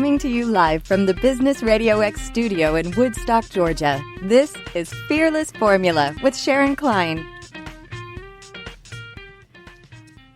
Coming to you live from the Business RadioX studio in Woodstock, Georgia. This is Fearless Formula with Sharon Klein.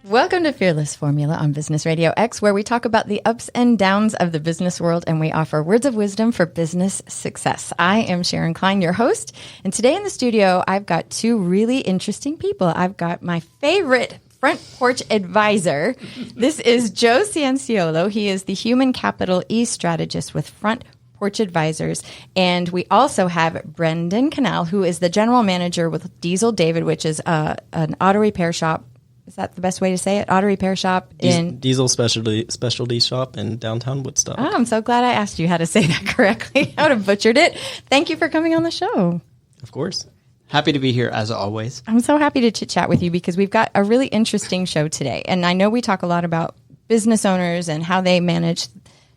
Welcome to Fearless Formula on Business Radio X, where we talk about the ups and downs of the business world and we offer words of wisdom for business success. I am Sharon Klein, your host, and today in the studio, I've got two really interesting people. I've got my favorite Front Porch Advisor. This is Joe Cianciolo. He is the Human Capital Strategist with Front Porch Advisers. And we also have Brendon Canale, who is the General Manager with Diesel David, which is an auto repair shop. Is that the best way to say it? Auto repair shop in Diesel specialty shop in downtown Woodstock. Oh, I'm so glad I asked you how to say that correctly. I would have butchered it. Thank you for coming on the show. Of course. Happy to be here as always. I'm so happy to chit chat with you because we've got a really interesting show today. And I know we talk a lot about business owners and how they manage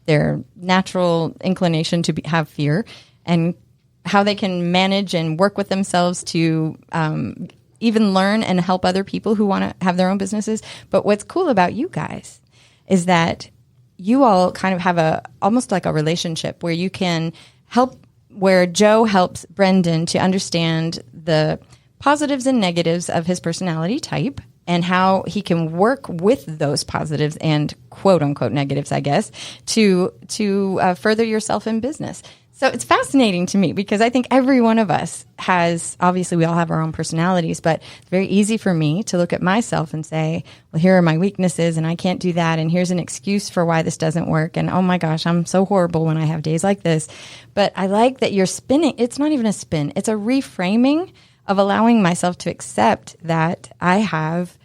their natural inclination to have fear and how they can manage and work with themselves to even learn and help other people who want to have their own businesses. But what's cool about you guys is that you all kind of have almost like a relationship where you can help, where Joe helps Brendon to understand the positives and negatives of his personality type and how he can work with those positives and quote unquote negatives, I guess, to further yourself in business. So it's fascinating to me because I think every one of us has, obviously we all have our own personalities, but it's very easy for me to look at myself and say, well, here are my weaknesses and I can't do that. And here's an excuse for why this doesn't work. And oh my gosh, I'm so horrible when I have days like this. But I like that you're spinning. It's not even a spin. It's a reframing of allowing myself to accept that I have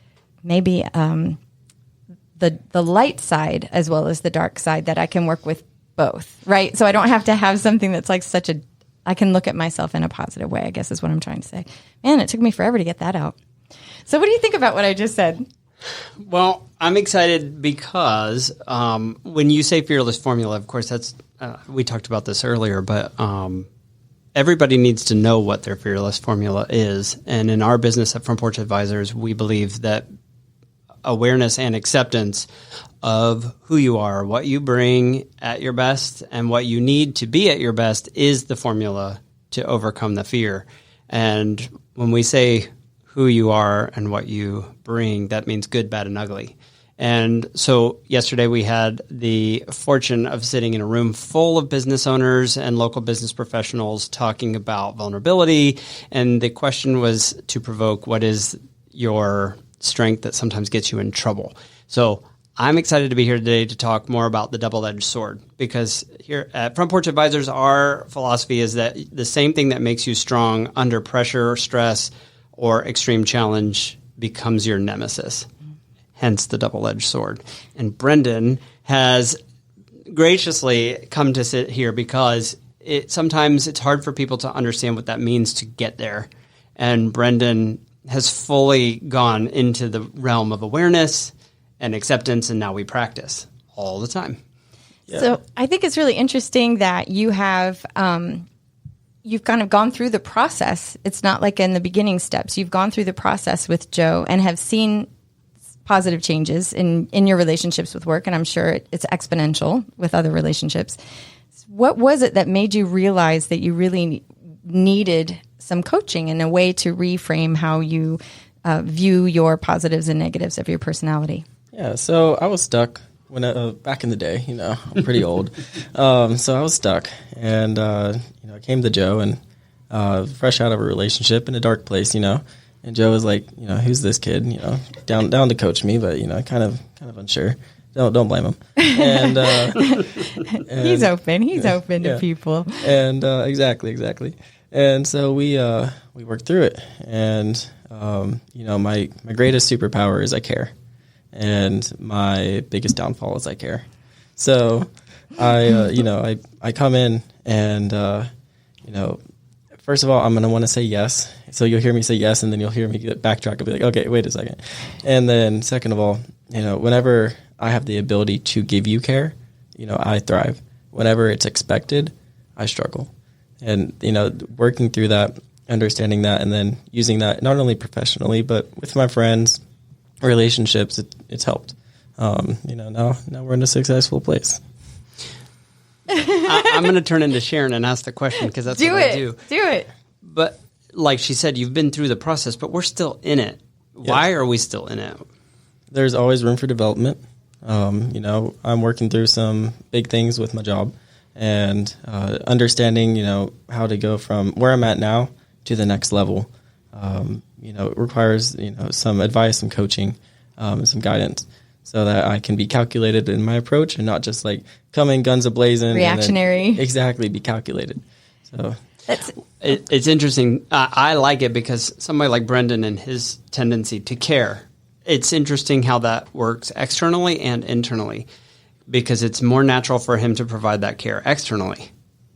maybe the light side as well as the dark side, that I can work with both, right? So I don't have to have something that's like I can look at myself in a positive way, I guess is what I'm trying to say. Man, it took me forever to get that out. So what do you think about what I just said? Well, I'm excited because when you say Fearless Formula, of course, that's we talked about this earlier, but everybody needs to know what their Fearless Formula is. And in our business at Front Porch Advisors, we believe that awareness and acceptance of who you are, what you bring at your best, and what you need to be at your best is the formula to overcome the fear. And when we say who you are and what you bring, that means good, bad, and ugly. And so yesterday we had the fortune of sitting in a room full of business owners and local business professionals talking about vulnerability. And the question was to provoke, what is your strength that sometimes gets you in trouble? So I'm excited to be here today to talk more about the double-edged sword, because here at Front Porch Advisors, our philosophy is that the same thing that makes you strong under pressure, stress, or extreme challenge becomes your nemesis, hence the double-edged sword. And Brendon has graciously come to sit here because sometimes it's hard for people to understand what that means to get there. And Brendon has fully gone into the realm of awareness and acceptance, and now we practice all the time. Yeah. So I think it's really interesting that you have you've kind of gone through the process. It's not like in the beginning steps. You've gone through the process with Joe and have seen positive changes in your relationships with work, and I'm sure it's exponential with other relationships. What was it that made you realize that you really needed some coaching and a way to reframe how you view your positives and negatives of your personality? Yeah, so I was stuck when back in the day. I'm pretty old, so I was stuck, and I came to Joe and fresh out of a relationship in a dark place, and Joe was like, who's this kid? Down to coach me, but kind of unsure. Don't blame him. And, he's open. He's open to people. And exactly. And so we worked through it, and my greatest superpower is I care. And my biggest downfall is I care. So I come in and, first of all, I'm going to want to say yes. So you'll hear me say yes, and then you'll hear me backtrack and be like, okay, wait a second. And then second of all, whenever I have the ability to give you care, I thrive. Whenever it's expected, I struggle. And, working through that, understanding that, and then using that not only professionally, but with my friends, relationships, it's helped. Now we're in a successful place. I'm going to turn into Sharon and ask the question because that's what I do. Do it. But like she said, you've been through the process, but we're still in it. Yes. Why are we still in it? There's always room for development. I'm working through some big things with my job and understanding, how to go from where I'm at now to the next level. It requires, some advice, some coaching, and some guidance so that I can be calculated in my approach and not just like come in guns a-blazing. Reactionary. Exactly, be calculated. So it's interesting. I like it because somebody like Brendon and his tendency to care, it's interesting how that works externally and internally because it's more natural for him to provide that care externally.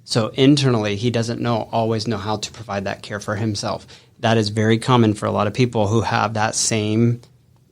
So internally, he doesn't always know how to provide that care for himself. That is very common for a lot of people who have that same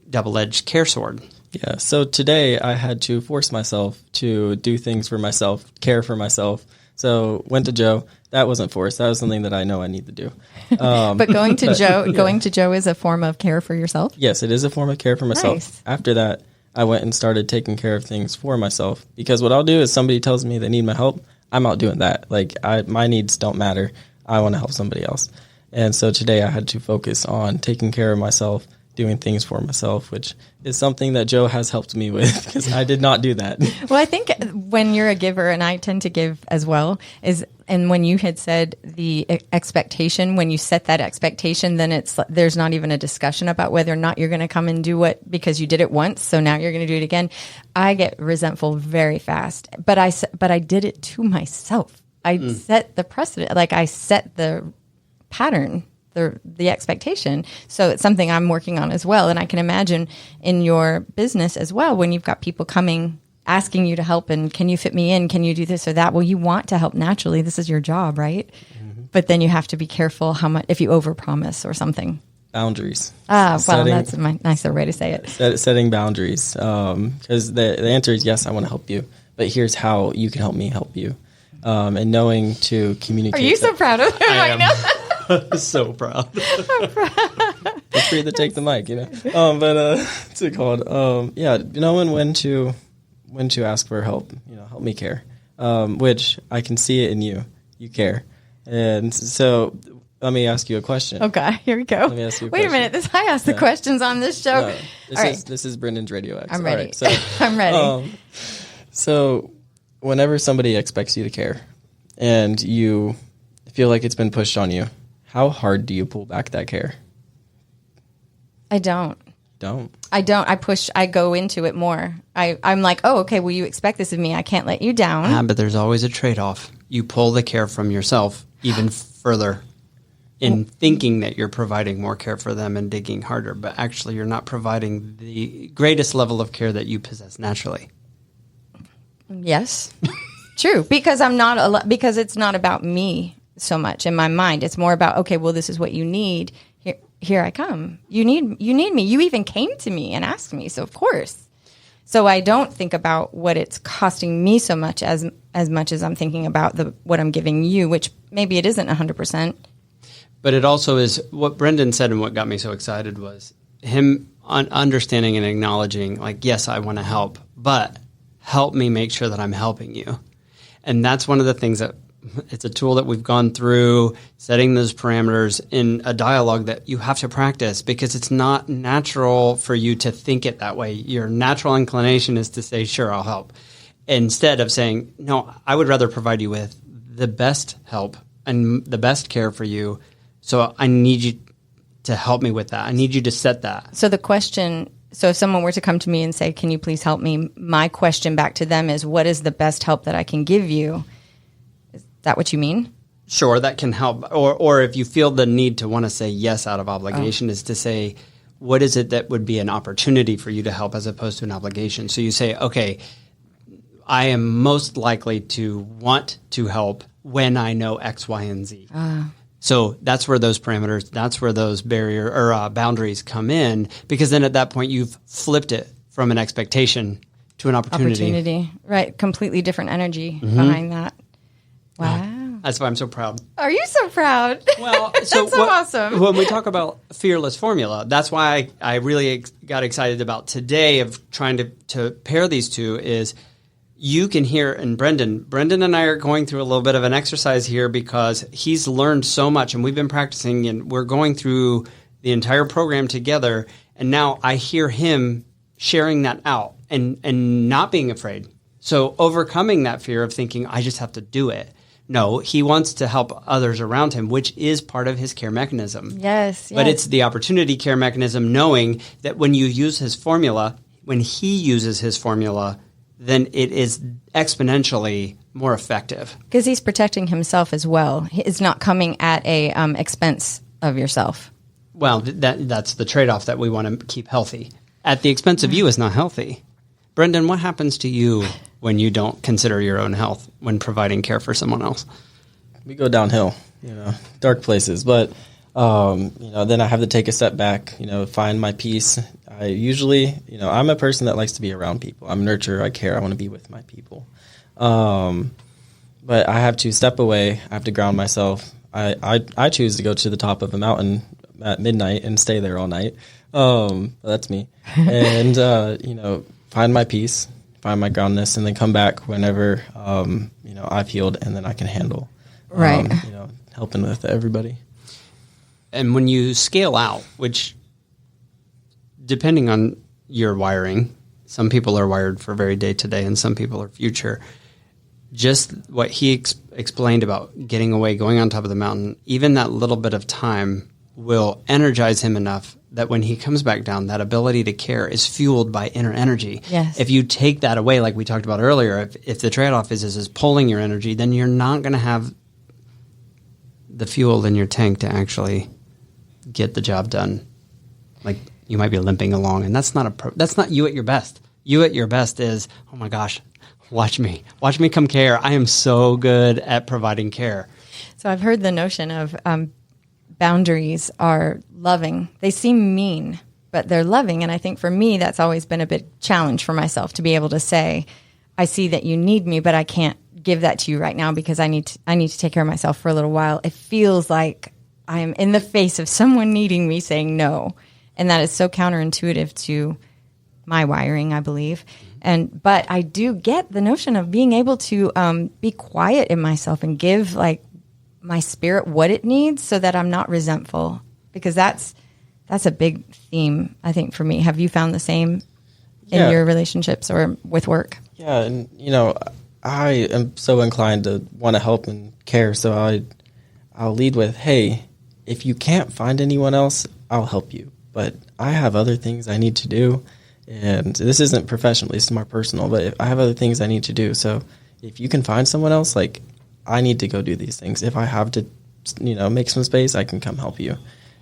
double-edged care sword. Yeah. So today I had to force myself to do things for myself, care for myself. So went to Joe. That wasn't forced. That was something that I know I need to do. But going to Joe is a form of care for yourself? Yes, it is a form of care for myself. Nice. After that, I went and started taking care of things for myself because what I'll do is somebody tells me they need my help, I'm out doing that. Like my needs don't matter. I want to help somebody else. And so today I had to focus on taking care of myself, doing things for myself, which is something that Joe has helped me with because I did not do that. Well, I think when you're a giver, and I tend to give as well, and when you had said the expectation, when you set that expectation, then there's not even a discussion about whether or not you're going to come and do it because you did it once, so now you're going to do it again. I get resentful very fast, but I did it to myself. I set the precedent, like I set the pattern, the expectation. So it's something I'm working on as well. And I can imagine in your business as well, when you've got people coming, asking you to help and can you fit me in? Can you do this or that? Well, you want to help naturally. This is your job, right? Mm-hmm. But then you have to be careful how much, if you overpromise or something. Boundaries. Well, that's a nicer way to say it. Setting boundaries. Because the answer is yes, I want to help you. But here's how you can help me help you. And knowing to communicate. Are you so proud of him right now? So proud. I'm proud. Feel free to take the mic, But what's it called? Knowing when to ask for help. Help me care. Which I can see it in you. You care, and so let me ask you a question. Okay, here we go. Let me ask you a Wait question. a minute. I ask the questions on this show. No, this is Brendon's RadioX. I'm ready. Right, so, I'm ready. So whenever somebody expects you to care, and you feel like it's been pushed on you, how hard do you pull back that care? I don't. I push. I go into it more. I'm like, oh, okay, well, you expect this of me. I can't let you down. But there's always a trade-off. You pull the care from yourself even further in thinking that you're providing more care for them and digging harder, but actually you're not providing the greatest level of care that you possess naturally. Yes, true. Because because it's not about me so much in my mind. It's more about, okay, well, this is what you need. Here I come. You need me. You even came to me and asked me. So of course. So I don't think about what it's costing me so much as much as I'm thinking about what I'm giving you, which maybe it isn't 100%. But it also is what Brendon said, and what got me so excited was him understanding and acknowledging, like, yes, I want to help, but help me make sure that I'm helping you. And that's one of the things that it's a tool that we've gone through, setting those parameters in a dialogue that you have to practice because it's not natural for you to think it that way. Your natural inclination is to say, sure, I'll help. Instead of saying, no, I would rather provide you with the best help and the best care for you. So I need you to help me with that. I need you to set that. So if someone were to come to me and say, can you please help me? My question back to them is, what is the best help that I can give you? Is that what you mean? Sure, that can help. Or if you feel the need to want to say yes out of obligation, is to say, what is it that would be an opportunity for you to help as opposed to an obligation? So you say, okay, I am most likely to want to help when I know X, Y, and Z. So that's where those parameters, that's where those boundaries come in, because then at that point you've flipped it from an expectation to an opportunity. Right. Completely different energy behind that. Wow. That's why I'm so proud. Are you so proud? Well, that's so awesome. When we talk about fearless formula, that's why I really got excited about today of trying to pair these two is, you can hear, and Brendon and I are going through a little bit of an exercise here because he's learned so much, and we've been practicing, and we're going through the entire program together. And now I hear him sharing that out and not being afraid. So overcoming that fear of thinking, I just have to do it. No, he wants to help others around him, which is part of his care mechanism. Yes. But it's the opportunity care mechanism, knowing that when you use his formula, when he uses his formula, then it is exponentially more effective. Because he's protecting himself as well. It's not coming at a expense of yourself. Well, that's the trade-off that we want to keep healthy. At the expense of you is not healthy. Brendon, what happens to you when you don't consider your own health when providing care for someone else? We go downhill, dark places. But, then I have to take a step back, find my peace. I usually, I'm a person that likes to be around people. I'm a nurturer. I care. I want to be with my people. But I have to step away. I have to ground myself. I choose to go to the top of a mountain at midnight and stay there all night. That's me. And, find my peace, find my groundness, and then come back whenever, I've healed and then I can handle, right. Helping with everybody. And when you scale out, which depending on your wiring, some people are wired for very day-to-day and some people are future. Just what he explained about getting away, going on top of the mountain, even that little bit of time will energize him enough that when he comes back down, that ability to care is fueled by inner energy. Yes. If you take that away, like we talked about earlier, if the trade-off is pulling your energy, then you're not going to have the fuel in your tank to actually get the job done. Like you might be limping along, and that's not you at your best. You at your best is, oh my gosh, watch me come care. I am so good at providing care. So I've heard the notion of boundaries are loving. They seem mean, but they're loving. And I think for me, that's always been a big challenge for myself to be able to say, I see that you need me, but I can't give that to you right now because I need to take care of myself for a little while. It feels like I'm in the face of someone needing me saying no. And that is so counterintuitive to my wiring, I believe. But I do get the notion of being able to be quiet in myself and give my spirit what it needs so that I'm not resentful, because that's a big theme, I think, for me. Have you found the same in your relationships or with work? Yeah. And, I am so inclined to want to help and care. So I'll lead with, hey, if you can't find anyone else, I'll help you. But I have other things I need to do. And this isn't professional, it's more personal, but I have other things I need to do. So if you can find someone else, I need to go do these things. If I have to, make some space, I can come help you.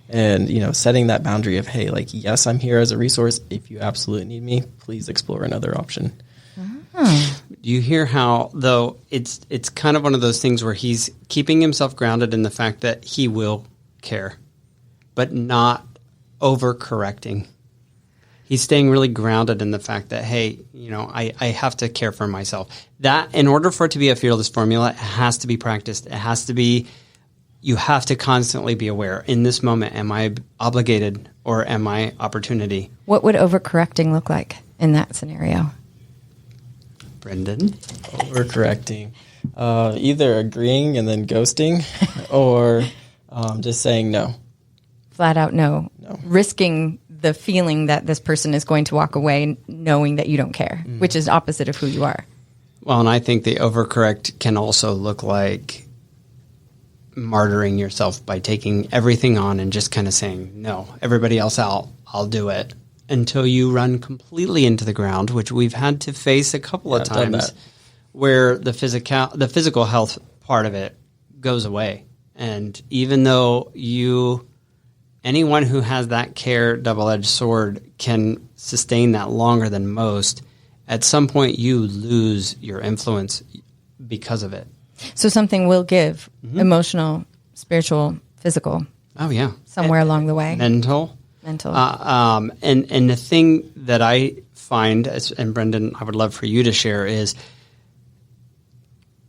And, setting that boundary of, hey, yes, I'm here as a resource. If you absolutely need me, please explore another option. Do you hear how, though, it's kind of one of those things where he's keeping himself grounded in the fact that he will care, but not overcorrecting. He's staying really grounded in the fact that, hey, I have to care for myself. That, in order for it to be a fearless formula, it has to be practiced. It has to be, you have to constantly be aware. In this moment, am I obligated or am I opportunity? What would overcorrecting look like in that scenario? Brendon? Overcorrecting. Either agreeing and then ghosting or just saying no. Flat out no. No. Risking the feeling that this person is going to walk away knowing that you don't care, which is opposite of who you are. Well, and I think the overcorrect can also look like martyring yourself by taking everything on and just kind of saying, no, everybody else out, I'll do it, until you run completely into the ground, which we've had to face a couple of times, where the physical health part of it goes away. And even though anyone who has that care double-edged sword can sustain that longer than most, at some point you lose your influence because of it. So something will give, emotional, spiritual, physical. Oh, yeah. Somewhere along the way. Mental. And the thing that I find, and Brendon, I would love for you to share, is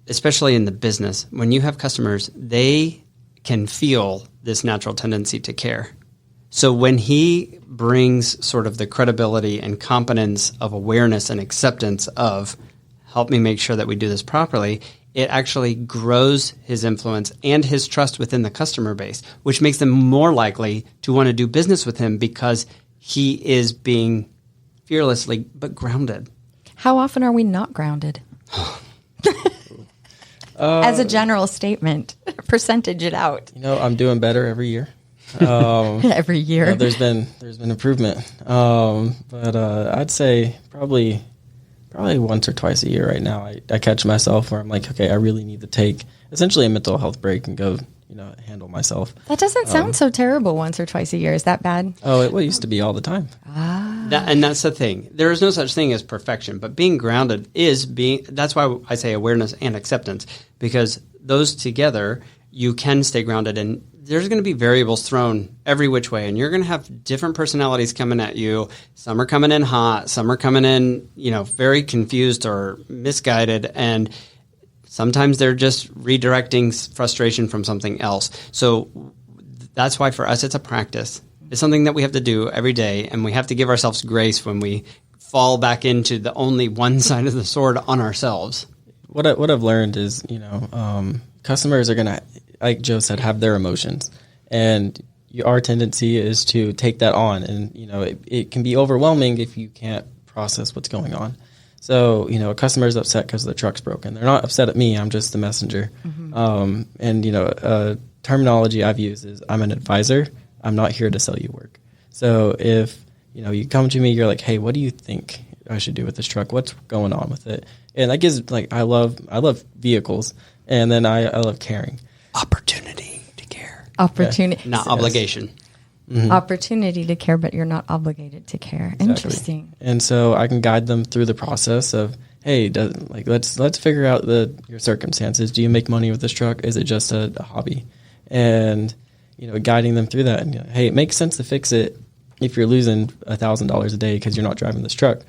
especially in the business, when you have customers, they can feel this natural tendency to care. So when he brings sort of the credibility and competence of awareness and acceptance of help me make sure that we do this properly, it actually grows his influence and his trust within the customer base, which makes them more likely to want to do business with him because he is being fearlessly but grounded. How often are we not grounded? As a general statement, percentage it out. I'm doing better every year. Every year. There's been improvement. But I'd say probably once or twice a year right now, I catch myself where I'm like, okay, I really need to take essentially a mental health break and go, handle myself. That doesn't sound so terrible once or twice a year. Is that bad? Oh, it used to be all the time. And that's the thing. There is no such thing as perfection, but being grounded that's why I say awareness and acceptance, because those together, you can stay grounded, and there's going to be variables thrown every which way, and you're going to have different personalities coming at you. Some are coming in hot, some are coming in, very confused or misguided, and sometimes they're just redirecting frustration from something else. So that's why for us it's a practice. It's something that we have to do every day, and we have to give ourselves grace when we fall back into the only one side of the sword on ourselves. What I've learned is, customers are going to, like Joe said, have their emotions. And our tendency is to take that on. And, it can be overwhelming if you can't process what's going on. So, a customer is upset because the truck's broken. They're not upset at me. I'm just the messenger. Mm-hmm. Terminology I've used is I'm an advisor. I'm not here to sell you work. So if, you come to me, you're like, hey, what do you think I should do with this truck? What's going on with it? And that gives, I love vehicles, and then I love caring. Opportunity to care. Opportunity. Yeah. Not obligation. Mm-hmm. Opportunity to care, but you're not obligated to care. Exactly. Interesting. And so I can guide them through the process of, hey, let's figure out your circumstances. Do you make money with this truck? Is it just a hobby? And, guiding them through that. And, hey, it makes sense to fix it if you're losing $1,000 a day because you're not driving this truck.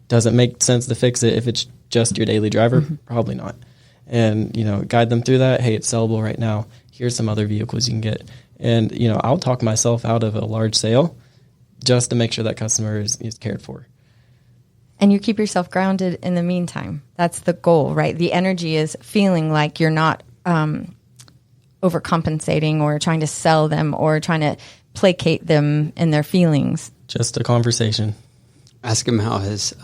Does it make sense to fix it if it's just your daily driver? Mm-hmm. Probably not. And, guide them through that. Hey, it's sellable right now. Here's some other vehicles you can get. And, I'll talk myself out of a large sale just to make sure that customer is cared for. And you keep yourself grounded in the meantime. That's the goal, right? The energy is feeling like you're not overcompensating or trying to sell them or trying to placate them in their feelings. Just a conversation. Ask him how his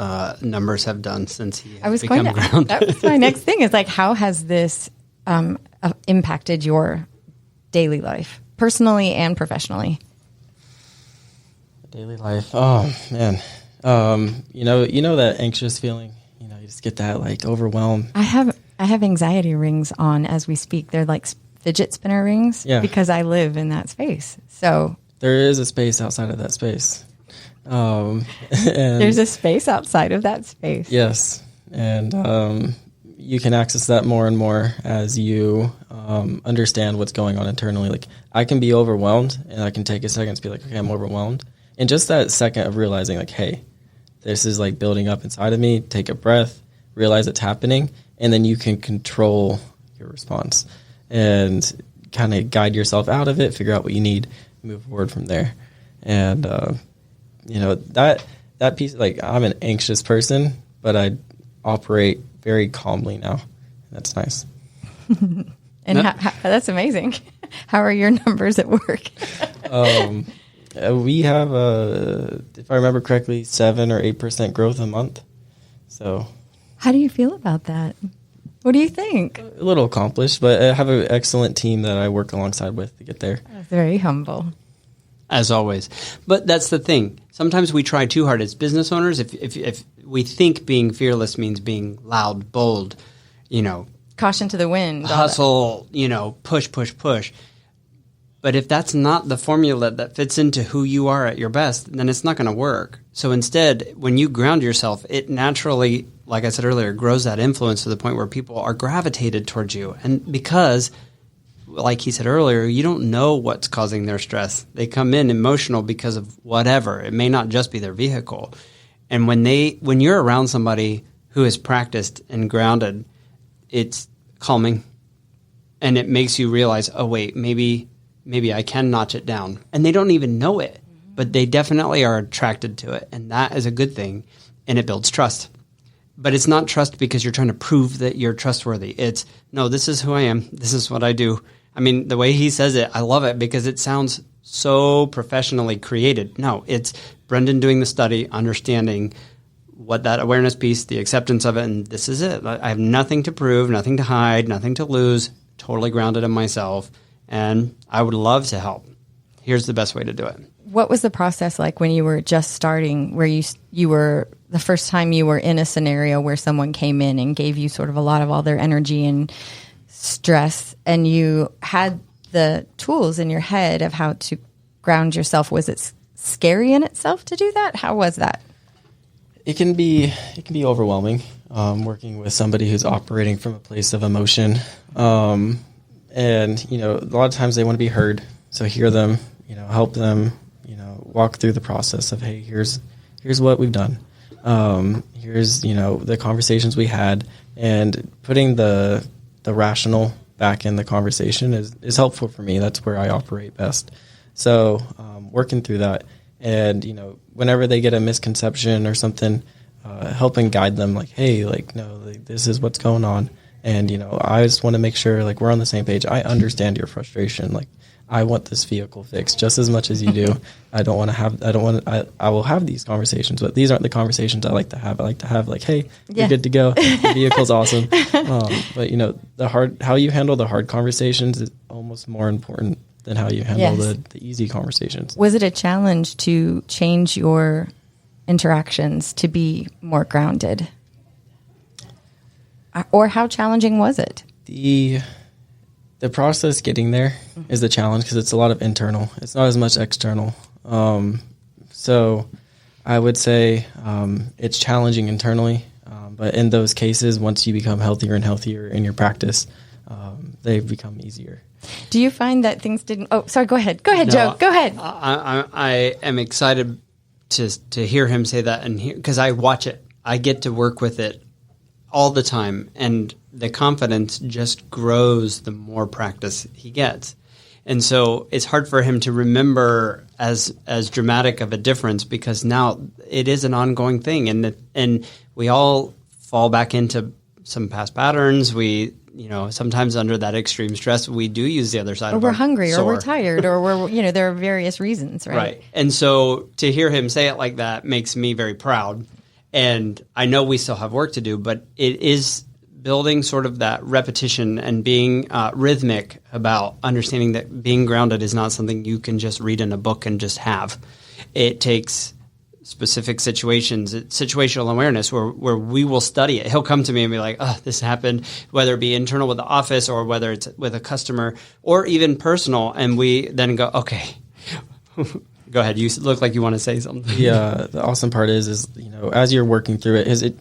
numbers have done since he has become grounded. That was my next thing is how has this impacted your daily life, personally and professionally? Daily life. Oh, man. That anxious feeling, you just get that overwhelmed. I have anxiety rings on as we speak. They're like fidget spinner rings because I live in that space. So there is a space outside of that space. And there's a space outside of that space. Yes. And you can access that more and more as you understand what's going on internally. I can be overwhelmed, and I can take a second to be like, okay, I'm overwhelmed. And just that second of realizing hey, this is building up inside of me, take a breath, realize it's happening, and then you can control your response and kind of guide yourself out of it, figure out what you need, move forward from there. And, that piece, I'm an anxious person, but I operate very calmly now. That's nice. And that's amazing. How are your numbers at work? We have, if I remember correctly, 7 or 8% growth a month. So, how do you feel about that? What do you think? A little accomplished, but I have an excellent team that I work alongside with to get there. That's very humble. As always. But that's the thing. Sometimes we try too hard as business owners. If we think being fearless means being loud, bold, caution to the wind, hustle, push. But if that's not the formula that fits into who you are at your best, then it's not going to work. So instead, when you ground yourself, it naturally, like I said earlier, grows that influence to the point where people are gravitated towards you. And because, like he said earlier, you don't know what's causing their stress. They come in emotional because of whatever. It may not just be their vehicle. And when you're around somebody who is practiced and grounded, it's calming. And it makes you realize, oh, wait, maybe I can notch it down. And they don't even know it, but they definitely are attracted to it. And that is a good thing. And it builds trust. but it's not trust because you're trying to prove that you're trustworthy. It's, no, this is who I am. This is what I do. I mean, the way he says it, I love it because it sounds so professionally created. No, it's Brendon doing the study, understanding what that awareness piece, the acceptance of it, and this is it. I have nothing to prove, nothing to hide, nothing to lose, totally grounded in myself, and I would love to help. Here's the best way to do it. What was the process like when you were just starting, where you were the first time you were in a scenario where someone came in and gave you sort of a lot of all their energy and stress, and you had the tools in your head of how to ground yourself? Was it scary in itself to do that? How was that? It can be overwhelming, working with somebody who's operating from a place of emotion. And, a lot of times they want to be heard. So hear them, help them, walk through the process of, hey, here's what we've done. Here's, the conversations we had, and putting the rational back in the conversation is helpful for me. That's where I operate best. So working through that, and, whenever they get a misconception or something, helping guide them, like, hey, no, this is what's going on. And, I just want to make sure, we're on the same page. I understand your frustration. I want this vehicle fixed just as much as you do. I will have these conversations, but these aren't the conversations I like to have. I like to have hey, you're good to go. The vehicle's awesome. But how you handle the hard conversations is almost more important than how you handle the easy conversations. Was it a challenge to change your interactions to be more grounded? Or how challenging was it? The process getting there is the challenge because it's a lot of internal. It's not as much external. So I would say it's challenging internally. But in those cases, once you become healthier and healthier in your practice, they become easier. Do you find that things didn't... Oh, sorry, go ahead. Go ahead, Joe. Go ahead. I am excited to hear him say that, and because I watch it. I get to work with it all the time, and the confidence just grows the more practice he gets. And so it's hard for him to remember as dramatic of a difference because now it is an ongoing thing, and we all fall back into some past patterns. We, sometimes under that extreme stress, we do use the other side. Or of we're our hungry, sore. or we're tired, or we're, there are various reasons, right? Right. And so to hear him say it like that makes me very proud. And I know we still have work to do, but it is building sort of that repetition and being rhythmic about understanding that being grounded is not something you can just read in a book and just have. It takes specific situations, situational awareness where we will study it. He'll come to me and be like, oh, this happened, whether it be internal with the office or whether it's with a customer or even personal. And we then go, okay, go ahead. You look like you want to say something. Yeah. The awesome part is, as you're working through it,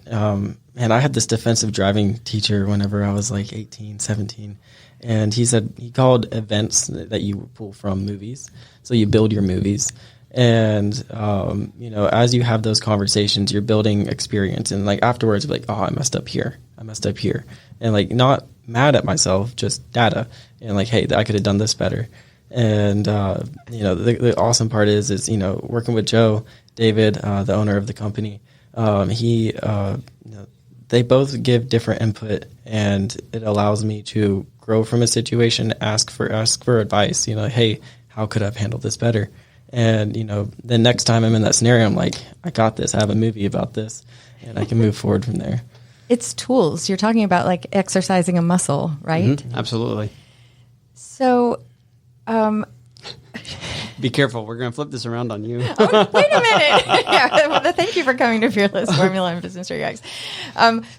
and I had this defensive driving teacher whenever I was 18, 17. And he called events that you pull from movies. So you build your movies. And, as you have those conversations, you're building experience. And afterwards, you're oh, I messed up here. And not mad at myself, just data. And hey, I could have done this better. And, the awesome part is, working with Joe, David, the owner of the company, they both give different input, and it allows me to grow from a situation, ask for advice, hey, how could I have handled this better? And, the next time I'm in that scenario, I'm I got this. I have a movie about this, and I can move forward from there. It's tools. You're talking about exercising a muscle, right? Mm-hmm. Absolutely. So, be careful. We're going to flip this around on you. Oh, wait a minute. Yeah, thank you for coming to Fearless Formula and Business RadioX.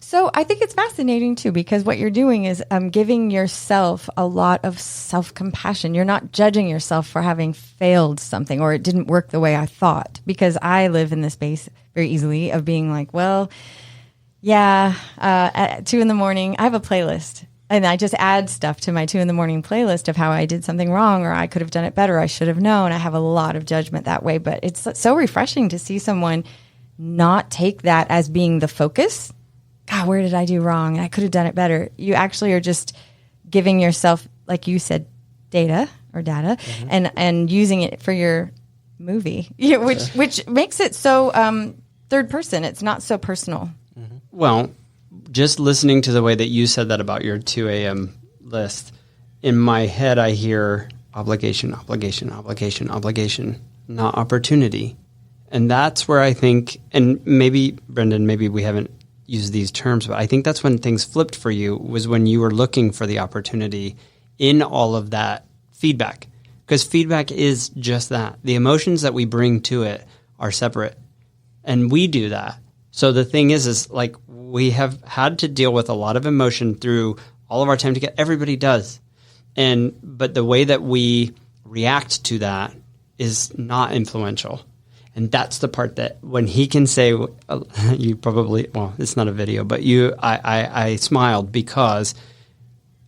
So I think it's fascinating, too, because what you're doing is giving yourself a lot of self-compassion. You're not judging yourself for having failed something or it didn't work the way I thought, because I live in the space very easily of being at 2 a.m, I have a playlist. And I just add stuff to my 2 a.m. playlist of how I did something wrong, or I could have done it better. I should have known. I have a lot of judgment that way, but it's so refreshing to see someone not take that as being the focus. God, where did I do wrong? I could have done it better. You actually are just giving yourself, like you said, data, mm-hmm. and using it for your movie, which makes it so third person. It's not so personal. Mm-hmm. Well, just listening to the way that you said that about your 2 a.m. list, in my head I hear obligation, obligation, obligation, obligation, not opportunity. And that's where I think, and maybe, Brendon, maybe we haven't used these terms, but I think that's when things flipped for you, was when you were looking for the opportunity in all of that feedback. Because feedback is just that. The emotions that we bring to it are separate. And we do that. So the thing is like we have had to deal with a lot of emotion through all of our time together. Everybody does. But the way that we react to that is not influential. And that's the part that when he can say, you probably, well, it's not a video, but I smiled because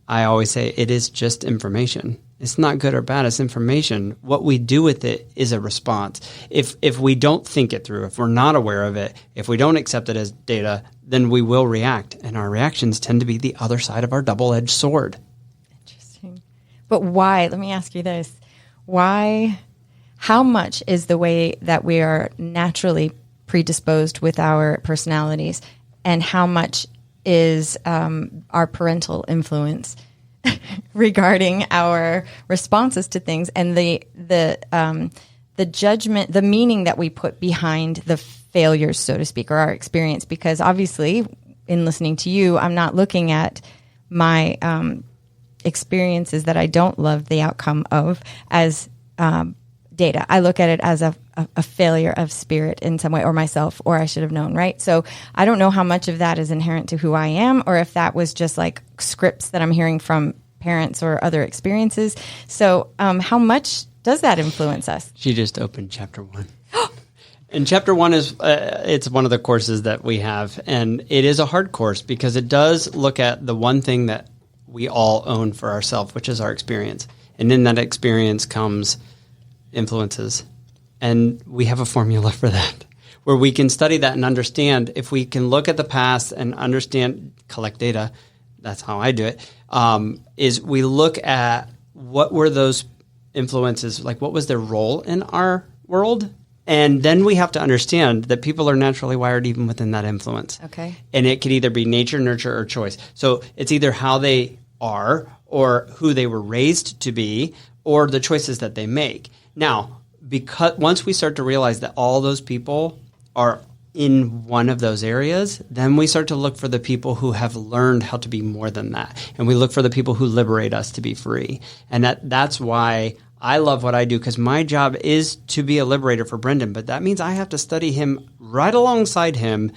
I always say it is just information. It's not good or bad. It's information. What we do with it is a response. If we don't think it through, if we're not aware of it, if we don't accept it as data, then we will react. And our reactions tend to be the other side of our double-edged sword. Interesting. But why? Let me ask you this. Why? How much is the way that we are naturally predisposed with our personalities, and how much is our parental influence regarding our responses to things and the judgment, the meaning that we put behind the failures, so to speak, or our experience? Because obviously, in listening to you, I'm not looking at my experiences that I don't love the outcome of as data. I look at it as a failure of spirit in some way, or myself, or I should have known, right? So I don't know how much of that is inherent to who I am, or if that was just like scripts that I'm hearing from parents or other experiences. So how much does that influence us? She just opened chapter 1. And chapter 1 is, it's one of the courses that we have. And it is a hard course because it does look at the one thing that we all own for ourselves, which is our experience. And in that experience comes influences. And we have a formula for that, where we can study that and understand. If we can look at the past and understand, collect data, that's how I do it, is we look at what were those influences, like what was their role in our world? And then we have to understand that people are naturally wired even within that influence. Okay. And it could either be nature, nurture, or choice. So it's either how they are or who they were raised to be or the choices that they make. Now, because once we start to realize that all those people are in one of those areas, then we start to look for the people who have learned how to be more than that. And we look for the people who liberate us to be free. And that's why I love what I do, because my job is to be a liberator for Brendon, but that means I have to study him right alongside him,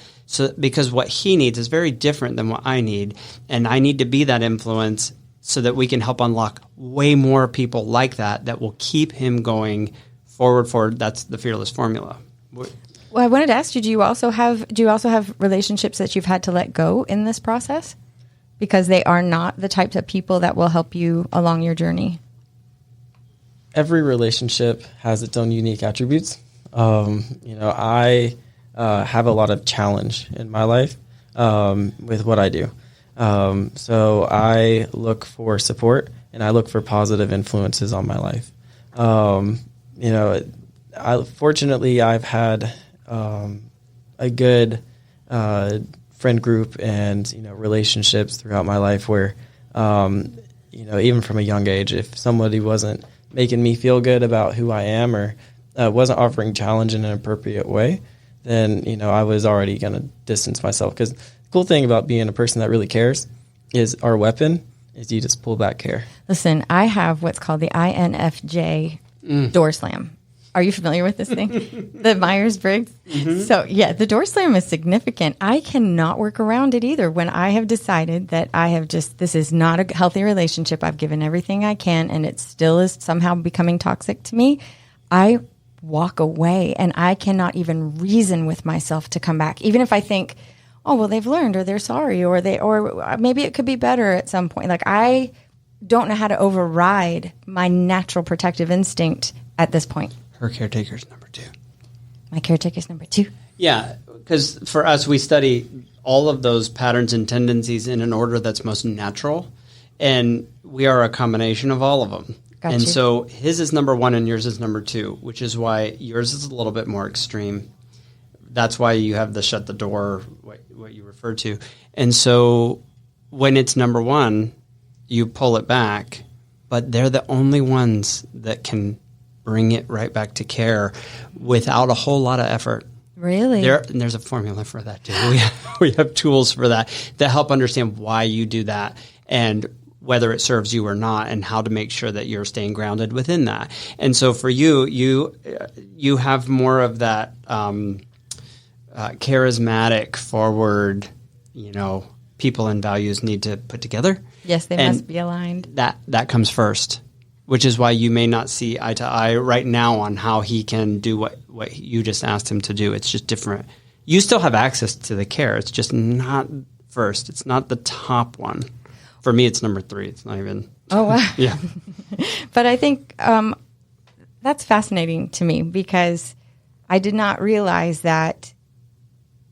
because what he needs is very different than what I need. And I need to be that influence so that we can help unlock way more people like that will keep him going forward. That's the Fearless formula. Well, I wanted to ask you, do you also have relationships that you've had to let go in this process because they are not the types of people that will help you along your journey? Every relationship has its own unique attributes. I have a lot of challenge in my life with what I do. So I look for support and I look for positive influences on my life. Fortunately, I've had a good friend group and relationships throughout my life where even from a young age, if somebody wasn't making me feel good about who I am or wasn't offering challenge in an appropriate way, then I was already going to distance myself. Because the cool thing about being a person that really cares is our weapon is you just pull back care. Listen, I have what's called the INFJ door slam. Are you familiar with this thing? The Myers-Briggs? Mm-hmm. So, yeah, the door slam is significant. I cannot work around it either. When I have decided that this is not a healthy relationship, I've given everything I can, and it still is somehow becoming toxic to me, I walk away, and I cannot even reason with myself to come back. Even if I think, oh, well, they've learned, or they're sorry, or maybe it could be better at some point. Like, I don't know how to override my natural protective instinct at this point. Her caretaker's number 2. My caretaker's number 2. Yeah, because for us, we study all of those patterns and tendencies in an order that's most natural, and we are a combination of all of them. Got and you. so his is number 1 and yours is number 2, which is why yours is a little bit more extreme that's why you have the shut the door, what you referred to. And so when it's number one, you pull it back, but they're the only ones that can bring it right back to care without a whole lot of effort. Really? There's a formula for that too. We have tools for that help understand why you do that and whether it serves you or not, and how to make sure that you're staying grounded within that. And so for you have more of that charismatic, forward, people and values need to put together. Yes, they must be aligned. That comes first, which is why you may not see eye to eye right now on how he can do what you just asked him to do. It's just different. You still have access to the care. It's just not first. It's not the top one. For me, it's number 3. It's not even. Oh, wow. Yeah. But I think that's fascinating to me, because I did not realize that.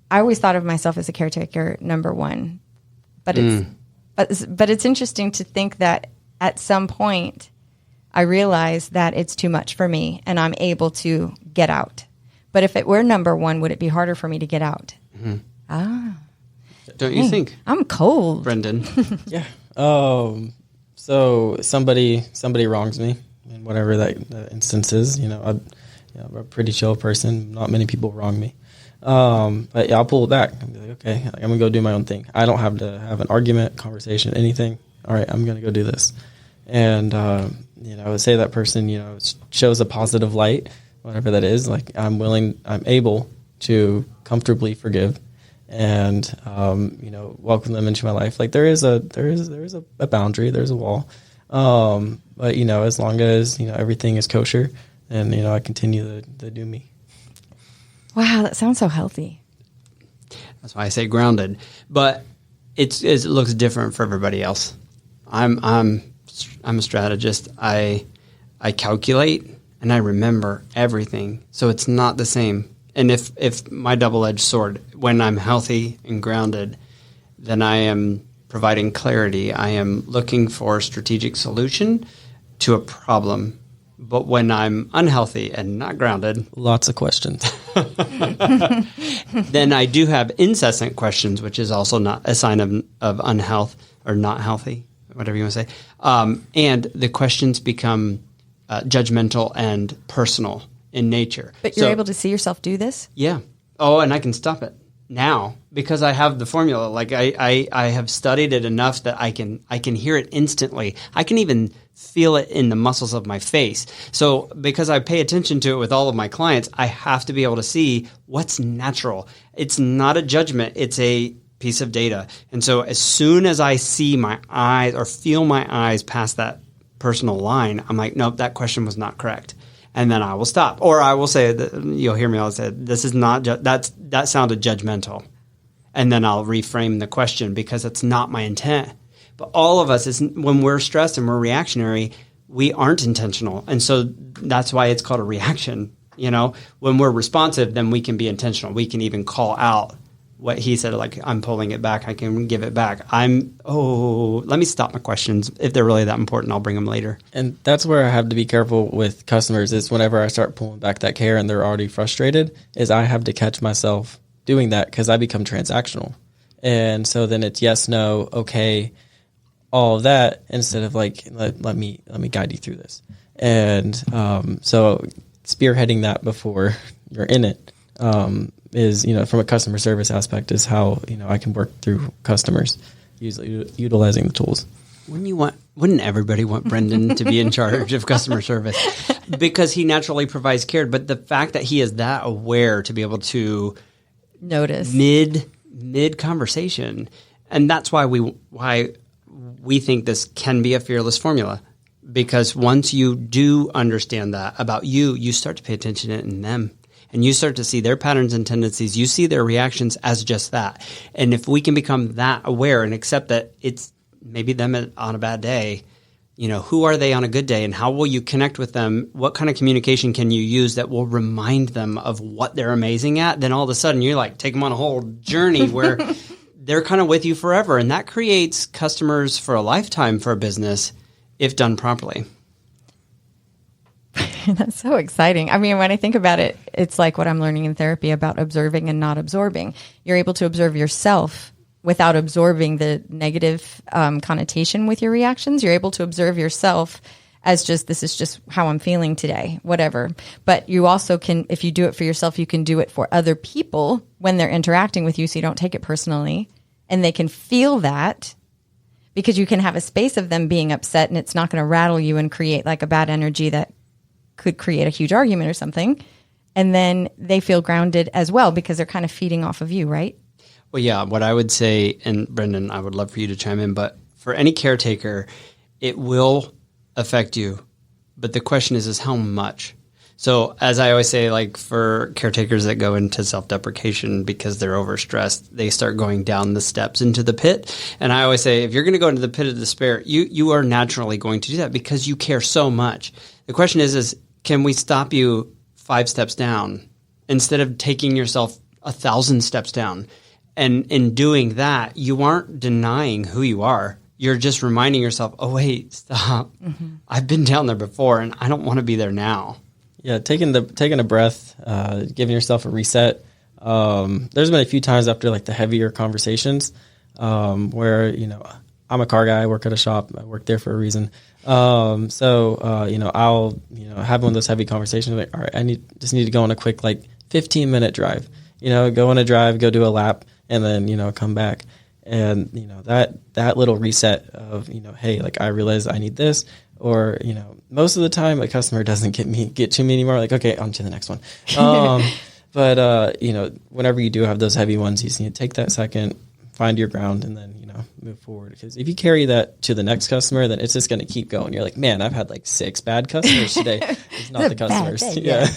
I always thought of myself as a caretaker number 1. But it's interesting to think that at some point I realized that it's too much for me and I'm able to get out. But if it were number 1, would it be harder for me to get out? Mm-hmm. Don't you think? I'm cold. Brendon. Yeah. So somebody wrongs me in whatever that instance is. I'm a pretty chill person. Not many people wrong me. But yeah, I'll pull it back. I'll be like, okay, I'm going to go do my own thing. I don't have to have an argument, conversation, anything. All right, I'm going to go do this. And, I would say that person, shows a positive light, whatever that is. Like I'm able to comfortably forgive and, welcome them into my life. Like there is a boundary, there's a wall. But, as long as, everything is kosher and, I continue to do me. Wow, that sounds so healthy. That's why I say grounded. But it looks different for everybody else. I'm a strategist. I calculate and I remember everything. So it's not the same. And if my double-edged sword, when I'm healthy and grounded, then I am providing clarity. I am looking for a strategic solution to a problem. But when I'm unhealthy and not grounded, lots of questions. Then I do have incessant questions, which is also not a sign of unhealth or not healthy, whatever you want to say. And the questions become judgmental and personal in nature. But you're able to see yourself do this? Yeah. Oh, and I can stop it now because I have the formula. Like I have studied it enough that I can hear it instantly. I can even feel it in the muscles of my face. So because I pay attention to it with all of my clients, I have to be able to see what's natural. It's not a judgment. It's a piece of data. And so as soon as I see my eyes or feel my eyes past that personal line, I'm like, nope, that question was not correct. And then I will stop. Or I will say, you'll hear me, I'll say, this is not, that sounded judgmental. And then I'll reframe the question because it's not my intent. But all of us, when we're stressed and we're reactionary, we aren't intentional. And so that's why it's called a reaction. When we're responsive, then we can be intentional. We can even call out what he said, like, I'm pulling it back. I can give it back. Let me stop my questions. If they're really that important, I'll bring them later. And that's where I have to be careful with customers is whenever I start pulling back that care and they're already frustrated, is I have to catch myself doing that because I become transactional. And so then it's yes, no, okay, all of that instead of like, let me guide you through this. And so spearheading that before you're in it is, from a customer service aspect is how, I can work through customers utilizing the tools. Wouldn't everybody want Brendon to be in charge of customer service? Because he naturally provides care, but the fact that he is that aware to be able to notice mid conversation, and that's why we think this can be a fearless formula. Because once you do understand that about you start to pay attention in them. And you start to see their patterns and tendencies. You see their reactions as just that. And if we can become that aware and accept that it's maybe them on a bad day, who are they on a good day and how will you connect with them? What kind of communication can you use that will remind them of what they're amazing at? Then all of a sudden you're like, take them on a whole journey where they're kind of with you forever. And that creates customers for a lifetime for a business if done properly. That's so exciting. I mean, when I think about it, it's like what I'm learning in therapy about observing and not absorbing. You're able to observe yourself without absorbing the negative connotation with your reactions. You're able to observe yourself as just, this is just how I'm feeling today, whatever. But you also can, if you do it for yourself, you can do it for other people when they're interacting with you, so you don't take it personally. And they can feel that, because you can have a space of them being upset and it's not going to rattle you and create like a bad energy that could create a huge argument or something. And then they feel grounded as well because they're kind of feeding off of you, right? Well, yeah, what I would say, and Brendon, I would love for you to chime in, but for any caretaker, it will affect you. But the question is how much? So as I always say, like for caretakers that go into self-deprecation because they're overstressed, they start going down the steps into the pit. And I always say, if you're going to go into the pit of despair, you are naturally going to do that because you care so much. The question is can we stop you 5 steps down instead of taking yourself 1,000 steps down? And in doing that, you aren't denying who you are. You're just reminding yourself, oh, wait, stop. Mm-hmm. I've been down there before and I don't want to be there now. Yeah, taking a breath, giving yourself a reset. There's been a few times after like the heavier conversations where, I'm a car guy, I work at a shop, I work there for a reason. I'll, have one of those heavy conversations like, all right, just need to go on a quick 15-minute drive, go on a drive, go do a lap, and then, come back. And, that little reset of, hey, I realize I need this, or, most of the time a customer doesn't get to me anymore. Like, okay, on to the next one. But whenever you do have those heavy ones, you just need to take that second, find your ground, and then, move forward. Because if you carry that to the next customer, then it's just going to keep going. You're like, man, I've had 6 bad customers today. It's not the customers. Yeah.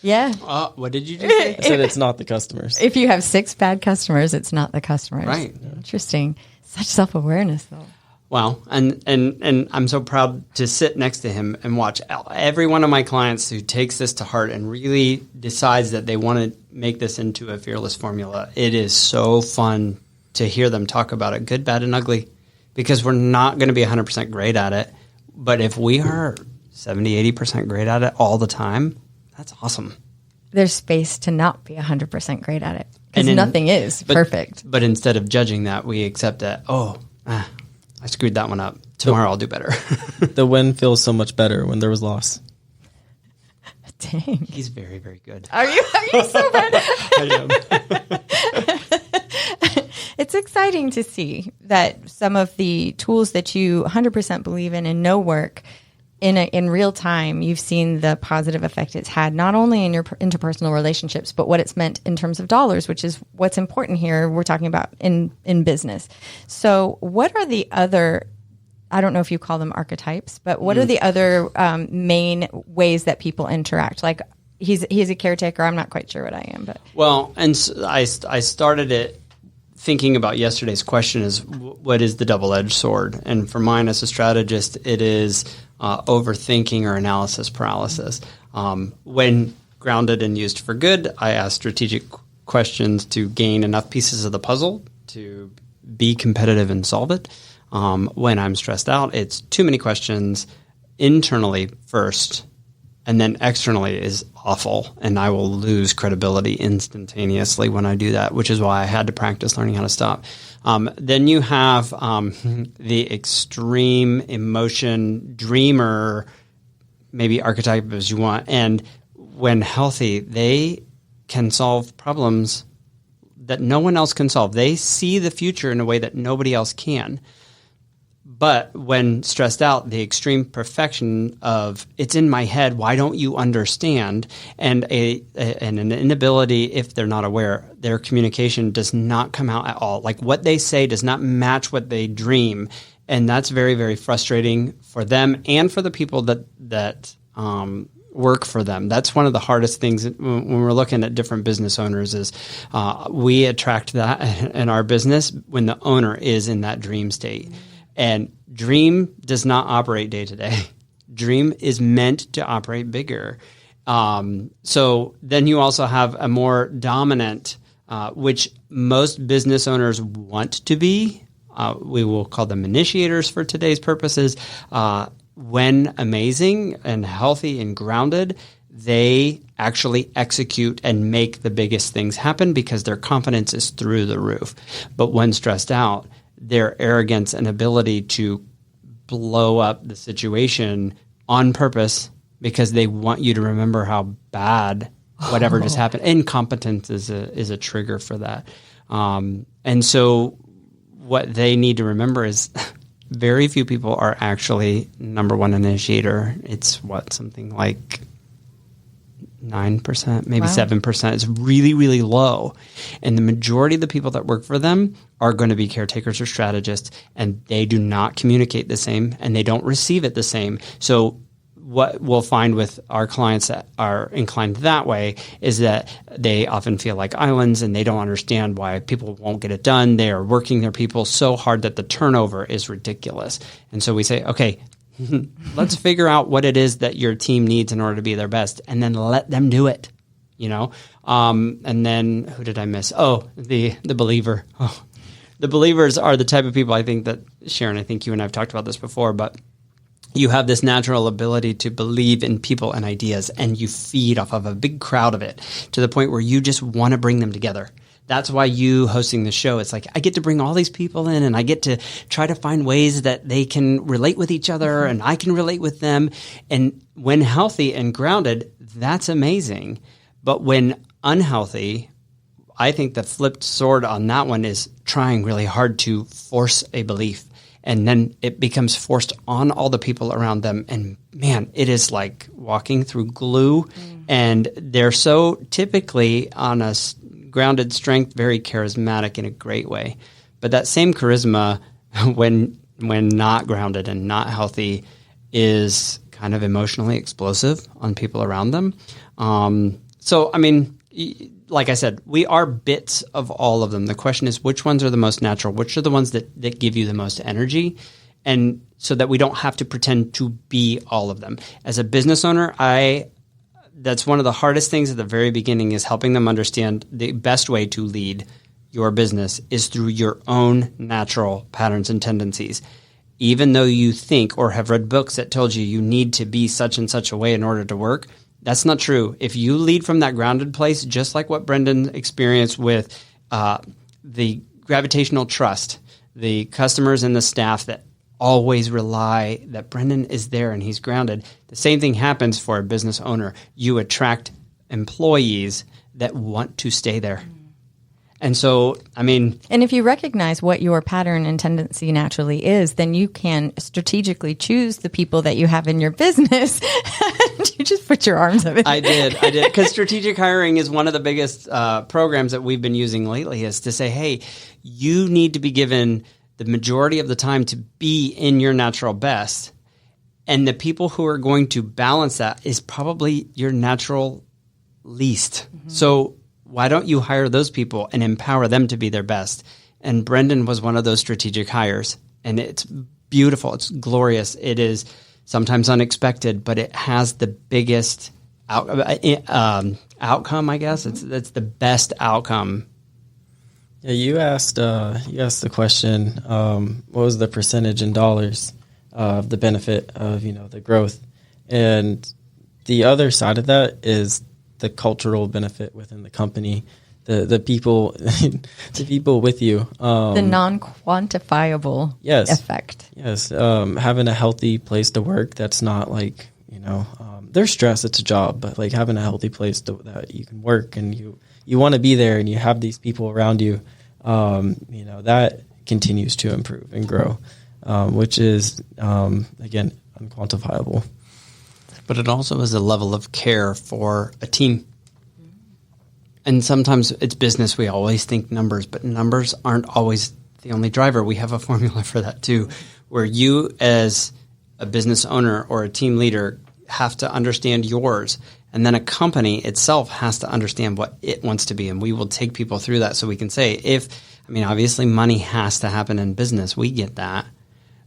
Yeah. What did you just say? I said it's not the customers. If you have 6 bad customers, it's not the customers. Right. Interesting. Such self-awareness, though. Wow. And I'm so proud to sit next to him and watch every one of my clients who takes this to heart and really decides that they want to make this into a fearless formula. It is so fun to hear them talk about it, good, bad, and ugly, because we're not going to be 100% great at it. But if we are 70, 80% great at it all the time, that's awesome. There's space to not be 100% great at it because nothing is perfect. But instead of judging that, we accept that, I screwed that one up. Tomorrow I'll do better. The win feels so much better when there was loss. Dang. He's very, very good. Are you so bad? I am. It's exciting to see that some of the tools that you 100% believe in and know work in real time, you've seen the positive effect it's had, not only in your interpersonal relationships, but what it's meant in terms of dollars, which is what's important here. We're talking about in business. So what are the other, I don't know if you call them archetypes, but what are the other main ways that people interact? Like he's a caretaker. I'm not quite sure what I am, but. Well, and so I started it thinking about yesterday's question is what is the double-edged sword? And for mine as a strategist, it is overthinking or analysis paralysis. When grounded and used for good, I ask strategic questions to gain enough pieces of the puzzle to be competitive and solve it. When I'm stressed out, it's too many questions internally first, and then externally is awful, and I will lose credibility instantaneously when I do that, which is why I had to practice learning how to stop. Then you have the extreme emotion dreamer, maybe archetype as you want, and when healthy, they can solve problems that no one else can solve. They see the future in a way that nobody else can. But when stressed out, the extreme perfection of it's in my head, why don't you understand? And an inability, if they're not aware, their communication does not come out at all. Like what they say does not match what they dream. And that's very, very frustrating for them and for the people that work for them. That's one of the hardest things when we're looking at different business owners is we attract that in our business when the owner is in that dream state. And dream does not operate day to day. Dream is meant to operate bigger. So then you also have a more dominant, which most business owners want to be. We will call them initiators for today's purposes. when amazing and healthy and grounded, they actually execute and make the biggest things happen because their confidence is through the roof. But when stressed out, their arrogance and ability to blow up the situation on purpose because they want you to remember how bad whatever just happened. Incompetence is a trigger for that. And so what they need to remember is very few people are actually number one initiator. It's something like 9%, maybe 7%. It's really, really low. And the majority of the people that work for them are going to be caretakers or strategists, and they do not communicate the same and they don't receive it the same. So what we'll find with our clients that are inclined that way is that they often feel like islands and they don't understand why people won't get it done. They are working their people so hard that the turnover is ridiculous. And so we say, okay, let's figure out what it is that your team needs in order to be their best, and then let them do it, and then who did I miss? Oh, the believer. Oh, the believers are the type of people I think that, Sharon, I think you and I have talked about this before, but you have this natural ability to believe in people and ideas, and you feed off of a big crowd of it to the point where you just want to bring them together. That's why you hosting the show, it's like I get to bring all these people in and I get to try to find ways that they can relate with each other and I can relate with them. And when healthy and grounded, that's amazing. But when unhealthy, I think the flipped sword on that one is trying really hard to force a belief. And then it becomes forced on all the people around them. And man, it is like walking through glue. And they're so typically on a grounded strength, very charismatic in a great way. But that same charisma, when not grounded and not healthy, is kind of emotionally explosive on people around them. So, I mean, like I said, we are bits of all of them. The question is, which ones are the most natural? Which are the ones that give you the most energy? And so that we don't have to pretend to be all of them. As a business owner, that's one of the hardest things at the very beginning is helping them understand the best way to lead your business is through your own natural patterns and tendencies. Even though you think or have read books that told you need to be such and such a way in order to work, that's not true. If you lead from that grounded place, just like what Brendon experienced with the gravitational trust, the customers and the staff that always rely that Brendon is there and he's grounded. The same thing happens for a business owner. You attract employees that want to stay there. And so, I mean... And if you recognize what your pattern and tendency naturally is, then you can strategically choose the people that you have in your business. You just put your arms up. I did. Because strategic hiring is one of the biggest programs that we've been using lately is to say, hey, you need to be given the majority of the time to be in your natural best. And the people who are going to balance that is probably your natural least. Mm-hmm. So why don't you hire those people and empower them to be their best? And Brendon was one of those strategic hires. And it's beautiful. It's glorious. It is sometimes unexpected, but it has the biggest outcome, I guess. It's the best outcome. Yeah, you asked the question, what was the percentage in dollars of the benefit of the growth, and the other side of that is the cultural benefit within the company, the people, the people with you, the non-quantifiable effect. Yes, having a healthy place to work. That's not like there's stress. It's a job, but like having a healthy place that you can work and you want to be there and you have these people around you, that continues to improve and grow, which is, again, unquantifiable. But it also is a level of care for a team. And sometimes it's business. We always think numbers, but numbers aren't always the only driver. We have a formula for that too, where you as a business owner or a team leader have to understand yours. And then a company itself has to understand what it wants to be. And we will take people through that so we can say, obviously money has to happen in business. We get that.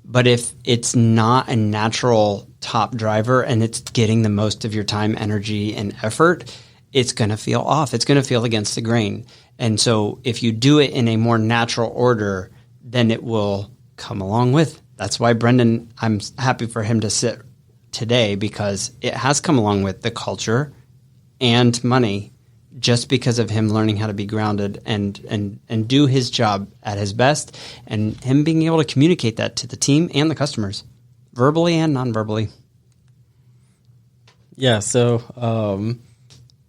But if it's not a natural top driver and it's getting the most of your time, energy, and effort, it's going to feel off. It's going to feel against the grain. And so if you do it in a more natural order, then it will come along with That's why Brendon, I'm happy for him to sit today, because it has come along with the culture and money, just because of him learning how to be grounded and do his job at his best, and him being able to communicate that to the team and the customers, verbally and non-verbally. Yeah. So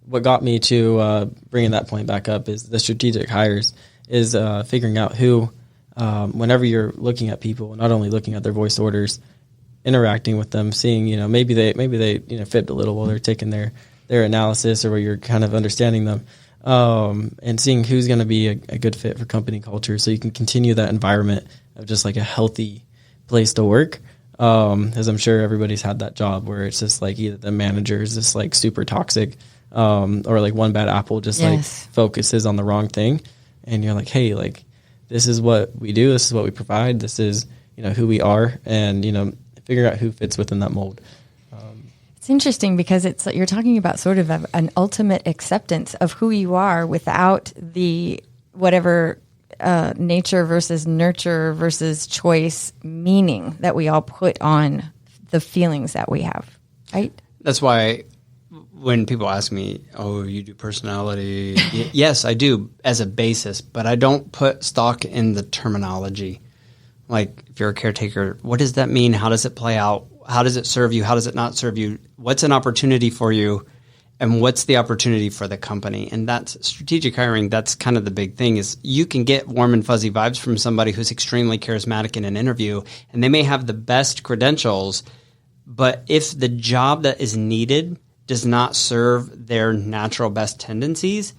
what got me to bringing that point back up is the strategic hires, is figuring out who, whenever you're looking at people, not only looking at their voice orders, interacting with them, seeing, maybe they fibbed a little while they're taking their analysis, or where you're kind of understanding them, and seeing who's going to be a good fit for company culture, so you can continue that environment of just like a healthy place to work. As I'm sure everybody's had that job where it's just like either the manager is just like super toxic, or like one bad apple just like focuses on the wrong thing, and you're like, hey, like this is what we do, this is what we provide, this is who we are, and figuring out who fits within that mold. It's interesting because you're talking about sort of an ultimate acceptance of who you are without the whatever nature versus nurture versus choice meaning that we all put on the feelings that we have, right? That's why when people ask me, oh, you do personality, yes, I do as a basis, but I don't put stock in the terminology. Like, if you're a caretaker, what does that mean? How does it play out? How does it serve you? How does it not serve you? What's an opportunity for you? And what's the opportunity for the company? And that's strategic hiring. That's kind of the big thing, is you can get warm and fuzzy vibes from somebody who's extremely charismatic in an interview, and they may have the best credentials, but if the job that is needed does not serve their natural best tendencies,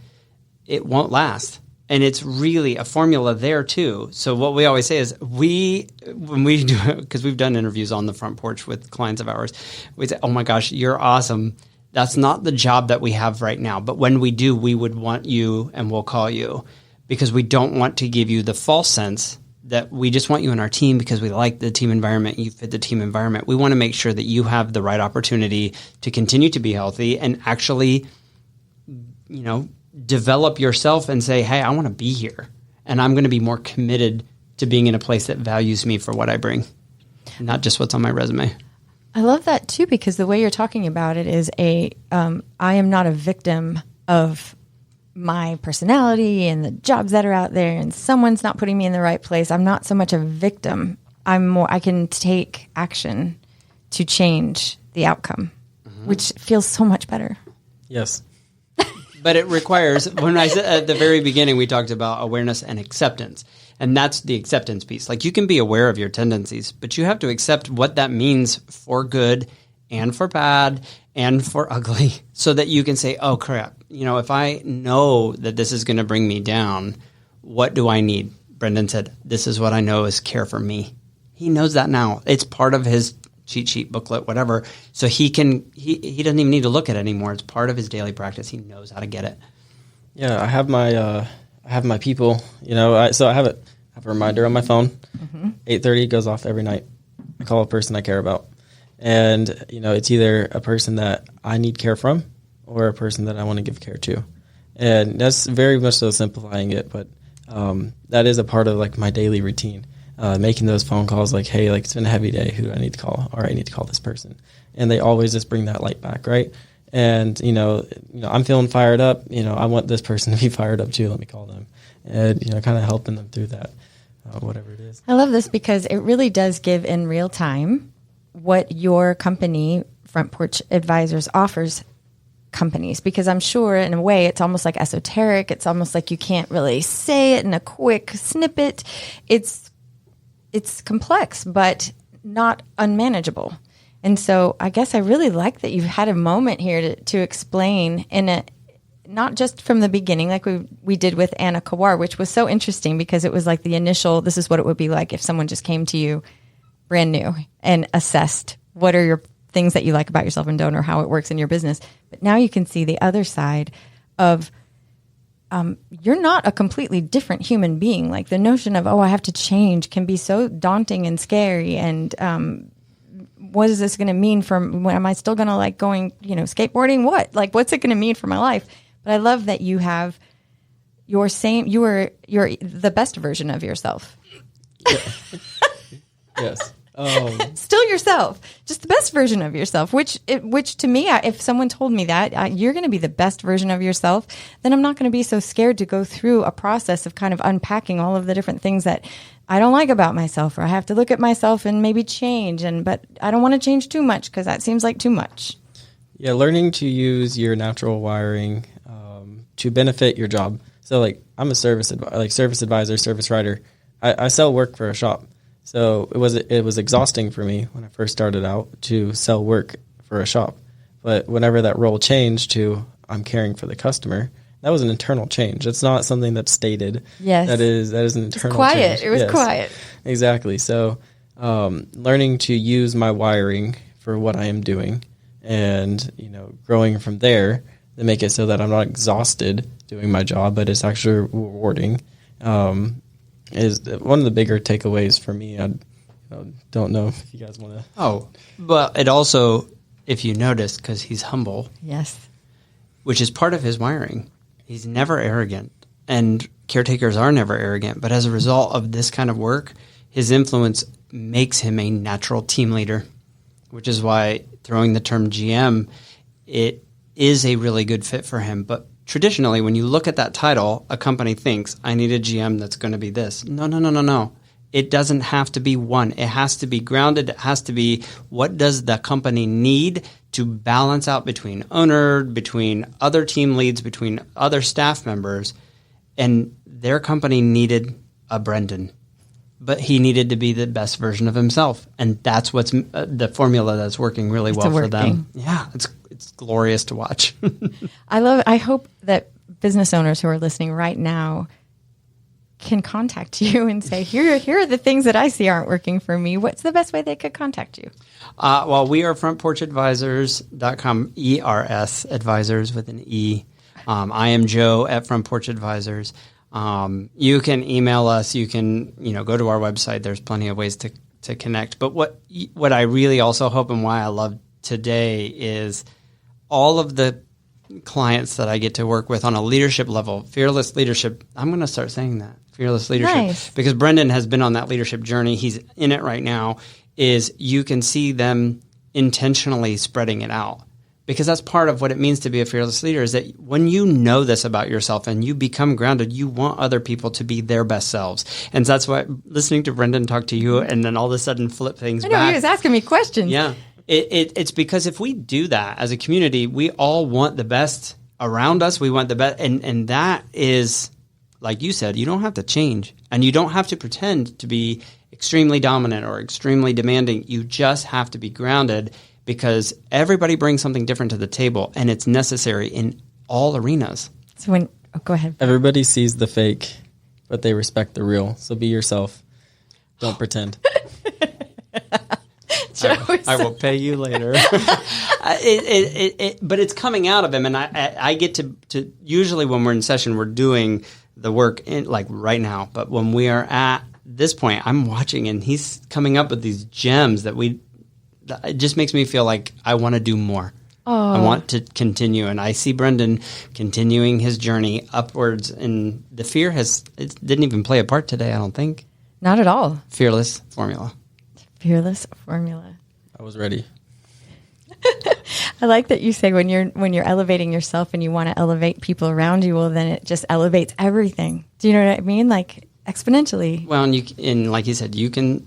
it won't last. And it's really a formula there too. So what we always say is when we do, because we've done interviews on the front porch with clients of ours, we say, oh my gosh, you're awesome. That's not the job that we have right now. But when we do, we would want you and we'll call you, because we don't want to give you the false sense that we just want you in our team because we like the team environment. You fit the team environment. We want to make sure that you have the right opportunity to continue to be healthy and actually, develop yourself and say, hey, I want to be here, and I'm going to be more committed to being in a place that values me for what I bring, not just what's on my resume. I love that too, because the way you're talking about it is I am not a victim of my personality and the jobs that are out there, and someone's not putting me in the right place. I'm not so much a victim. I can take action to change the outcome, which feels so much better. Yes. But it requires, when I said at the very beginning, we talked about awareness and acceptance. And that's the acceptance piece. Like, you can be aware of your tendencies, but you have to accept what that means for good and for bad and for ugly, so that you can say, oh, crap, if I know that this is going to bring me down, what do I need? Brendon said, this is what I know is care for me. He knows that now. It's part of his cheat sheet, booklet, whatever. So he doesn't even need to look at it anymore. It's part of his daily practice. He knows how to get it. Yeah, I have my people. So I have a reminder on my phone. 8:30 goes off every night. I call a person I care about, and it's either a person that I need care from or a person that I want to give care to, and that's very much so simplifying it. But that is a part of like my daily routine. Making those phone calls, like, hey, like, it's been a heavy day. Who do I need to call? Or I need to call this person. And they always just bring that light back, right? And, I'm feeling fired up. I want this person to be fired up too. Let me call them. And, kind of helping them through that, whatever it is. I love this because it really does give in real time what your company, Front Porch Advisors, offers companies, because I'm sure in a way it's almost like esoteric. It's almost like you can't really say it in a quick snippet. It's complex, but not unmanageable. And so I guess I really like that you've had a moment here to explain not just from the beginning, like we did with Anna Kawar, which was so interesting because it was like the initial, this is what it would be like if someone just came to you brand new and assessed what are your things that you like about yourself and don't, or how it works in your business. But now you can see the other side of you're not a completely different human being. Like, the notion of, I have to change can be so daunting and scary. And what is this going to mean am I still going to like going, skateboarding? What's it going to mean for my life? But I love that you have you're the best version of yourself. Yes. Still yourself, just the best version of yourself, which to me, if someone told me that you're going to be the best version of yourself, then I'm not going to be so scared to go through a process of kind of unpacking all of the different things that I don't like about myself, or I have to look at myself and maybe change. But I don't want to change too much because that seems like too much. Yeah. Learning to use your natural wiring, to benefit your job. So like I'm a service advisor, service writer. I sell work for a shop. So it was exhausting for me when I first started out to sell work for a shop. But whenever that role changed to I'm caring for the customer, that was an internal change. It's not something that's stated. Yes. That is an internal quiet. change. It was quiet. Exactly. So learning to use my wiring for what I am doing and, growing from there to make it so that I'm not exhausted doing my job, but it's actually rewarding. Is one of the bigger takeaways for me. I don't know if you guys want to. Oh, but it also, if you notice, because he's humble. Yes. Which is part of his wiring. He's never arrogant. And caretakers are never arrogant. But as a result of this kind of work, his influence makes him a natural team leader, which is why throwing the term GM, it is a really good fit for him. But traditionally, when you look at that title, a company thinks, I need a GM that's going to be this. No. It doesn't have to be one. It has to be grounded. It has to be, what does the company need to balance out between owner, between other team leads, between other staff members. And their company needed a Brendon. But he needed to be the best version of himself. And that's what's the formula that's working really well for them. Yeah, it's glorious to watch. I hope that business owners who are listening right now can contact you and say, here are the things that I see aren't working for me. What's the best way they could contact you? Well, we are frontporchadvisors.com, ERS, advisors with an E. I am Joe at Front Porch Advisors. You can email us. You can, go to our website. There's plenty of ways to connect. But what I really also hope, and why I love today, is all of the clients that I get to work with on a leadership level, fearless leadership. I'm going to start saying that, fearless leadership. Nice. Because Brendon has been on that leadership journey. He's in it right now. Is you can see them intentionally spreading it out. Because that's part of what it means to be a fearless leader, is that when you know this about yourself and you become grounded, you want other people to be their best selves. And so that's why listening to Brendon talk to you and then all of a sudden flip things back. He was asking me questions. Yeah. It's because if we do that as a community, we all want the best around us. We want the best. And that is, like you said, you don't have to change. And you don't have to pretend to be extremely dominant or extremely demanding. You just have to be grounded, because everybody brings something different to the table, and it's necessary in all arenas. So go ahead. Everybody sees the fake, but they respect the real. So be yourself. Don't pretend. I will pay you later. But it's coming out of him, and I get to usually when we're in session, we're doing the work like right now. But when we are at this point, I'm watching, and he's coming up with these gems that it just makes me feel like I want to do more. I want to continue, and I see Brendon continuing his journey upwards. And the fear it didn't even play a part today, I don't think. Not at all. Fearless formula. Fearless formula. I was ready. I like that you say when you're elevating yourself and you want to elevate people around you, well, then it just elevates everything. Do you know what I mean? Like exponentially. Well, and like you said,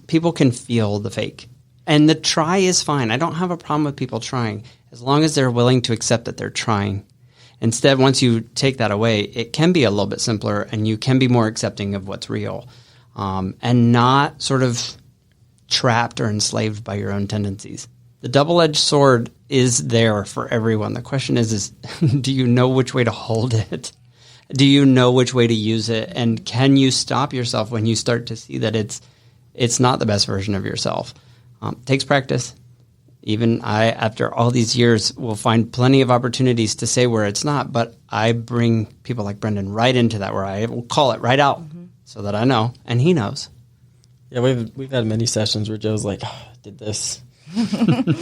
people can feel the fake. And the try is fine. I don't have a problem with people trying, as long as they're willing to accept that they're trying. Instead, once you take that away, it can be a little bit simpler, and you can be more accepting of what's real, and not sort of trapped or enslaved by your own tendencies. The double-edged sword is there for everyone. The question is do you know which way to hold it? Do you know which way to use it? And can you stop yourself when you start to see that it's not the best version of yourself? Takes practice. Even I, after all these years, will find plenty of opportunities to say where it's not, but I bring people like Brendon right into that, where I will call it right out so that I know, and he knows. Yeah, we've had many sessions where Joe's like, did this.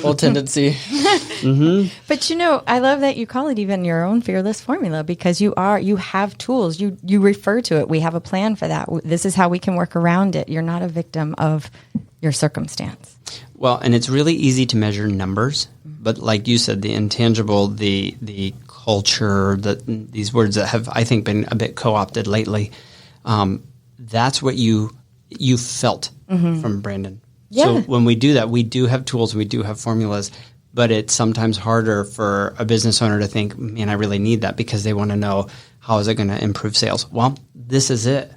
Old tendency. Mm-hmm. But I love that you call it even your own fearless formula, because you have tools. You refer to it. We have a plan for that. This is how we can work around it. You're not a victim of your circumstance. Well, and it's really easy to measure numbers, but like you said, the intangible, the culture, these words that have, I think, been a bit co-opted lately, that's what you felt from Brendon. Yeah. So when we do that, we do have tools, we do have formulas, but it's sometimes harder for a business owner to think, man, I really need that, because they want to know, how is it going to improve sales? Well, this is it.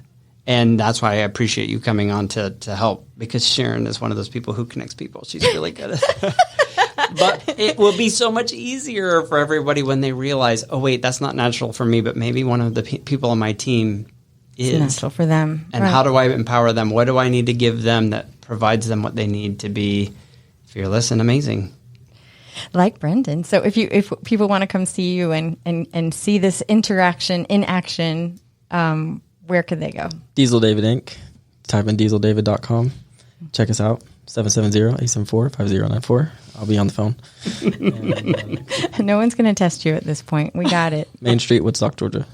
And that's why I appreciate you coming on to help, because Sharon is one of those people who connects people. She's really good at it. But it will be so much easier for everybody when they realize, oh, wait, that's not natural for me, but maybe one of the people on my team is. It's natural for them. And how do I empower them? What do I need to give them that provides them what they need to be fearless and amazing? Like Brendon. So if people want to come see you and see this interaction in action, where could they go? Diesel David Inc. Type in dieseldavid.com. Check us out. 770-874-5094. I'll be on the phone. No one's going to test you at this point. We got it. Main Street, Woodstock, Georgia.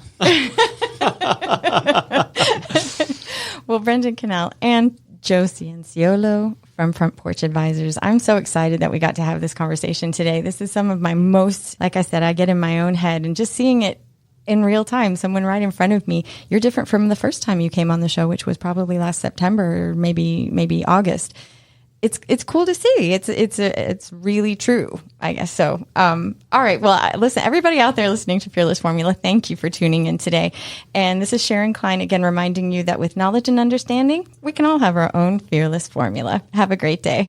Well, Brendon Canale and Joe Cianciolo from Front Porch Advisors. I'm so excited that we got to have this conversation today. This is some of my most, like I said, I get in my own head, and just seeing it in real time, someone right in front of me. You're different from the first time you came on the show, which was probably last September or maybe August. It's cool to see. It's really true, I guess. So, all right. Well, listen, everybody out there listening to Fearless Formula, thank you for tuning in today. And this is Sharon Klein again, reminding you that with knowledge and understanding, we can all have our own fearless formula. Have a great day.